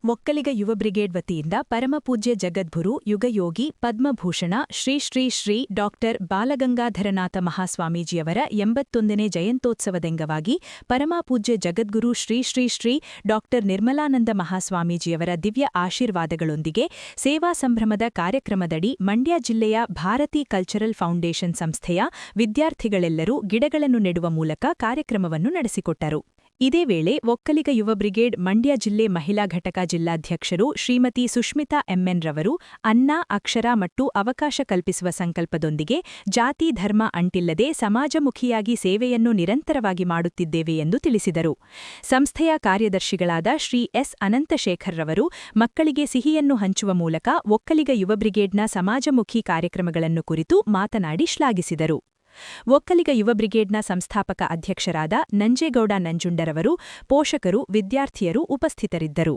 ಒಕ್ಕಲಿಗ ಯುವ ಬ್ರಿಗೇಡ್ ವತಿಯಿಂದ ಪರಮಪೂಜ್ಯ ಜಗದ್ಗುರು ಯುಗಯೋಗಿ ಪದ್ಮಭೂಷಣ ಶ್ರೀ ಶ್ರೀ ಶ್ರೀ ಡಾ ಬಾಲಗಂಗಾಧರನಾಥ ಮಹಾಸ್ವಾಮೀಜಿಯವರ 81ನೇ ಜಯಂತ್ಯೋತ್ಸವದಂಗವಾಗಿ ಪರಮಪೂಜ್ಯ ಜಗದ್ಗುರು ಶ್ರೀ ಶ್ರೀ ಶ್ರೀ ಡಾ ನಿರ್ಮಲಾನಂದ ಮಹಾಸ್ವಾಮೀಜಿಯವರ ದಿವ್ಯ ಆಶೀರ್ವಾದಗಳೊಂದಿಗೆ ಸೇವಾ ಸಂಭ್ರಮದ ಕಾರ್ಯಕ್ರಮದಡಿ ಮಂಡ್ಯ ಜಿಲ್ಲೆಯ ಭಾರತಿ ಕಲ್ಚರಲ್ ಫೌಂಡೇಶನ್ ಸಂಸ್ಥೆಯ ವಿದ್ಯಾರ್ಥಿಗಳೆಲ್ಲರೂ ಗಿಡಗಳನ್ನು ನೆಡುವ ಮೂಲಕ ಕಾರ್ಯಕ್ರಮವನ್ನು ನಡೆಸಿಕೊಟ್ಟರು. ಇದೇ ವೇಳೆ ಒಕ್ಕಲಿಗ ಯುವ ಬ್ರಿಗೇಡ್ ಮಂಡ್ಯ ಜಿಲ್ಲೆ ಮಹಿಳಾ ಘಟಕ ಜಿಲ್ಲಾಧ್ಯಕ್ಷರು ಶ್ರೀಮತಿ ಸುಷ್ಮಿತಾ ಎಂಎನ್ ರವರು ಅನ್ನ ಅಕ್ಷರ ಮತ್ತು ಅವಕಾಶ ಕಲ್ಪಿಸುವ ಸಂಕಲ್ಪದೊಂದಿಗೆ ಜಾತಿ ಧರ್ಮ ಅಂಟಿಲ್ಲದೆ ಸಮಾಜಮುಖಿಯಾಗಿ ಸೇವೆಯನ್ನು ನಿರಂತರವಾಗಿ ಮಾಡುತ್ತಿದ್ದೇವೆ ಎಂದು ತಿಳಿಸಿದರು. ಸಂಸ್ಥೆಯ ಕಾರ್ಯದರ್ಶಿಗಳಾದ ಶ್ರೀ ಎಸ್ ಅನಂತಶೇಖರ್ ರವರು ಮಕ್ಕಳಿಗೆ ಸಿಹಿಯನ್ನು ಹಂಚುವ ಮೂಲಕ ಒಕ್ಕಲಿಗ ಯುವ ಬ್ರಿಗೇಡ್ನ ಸಮಾಜಮುಖಿ ಕಾರ್ಯಕ್ರಮಗಳನ್ನು ಕುರಿತು ಮಾತನಾಡಿ ಶ್ಲಾಘಿಸಿದರು. ಒಕ್ಕಲಿಗ ಯುವ ಬ್ರಿಗೇಡ್ನ ಸಂಸ್ಥಾಪಕ ಅಧ್ಯಕ್ಷರಾದ ನಂಜೇಗೌಡ ನಂಜುಂಡರವರು, ಪೋಷಕರು, ವಿದ್ಯಾರ್ಥಿಯರು ಉಪಸ್ಥಿತರಿದ್ದರು.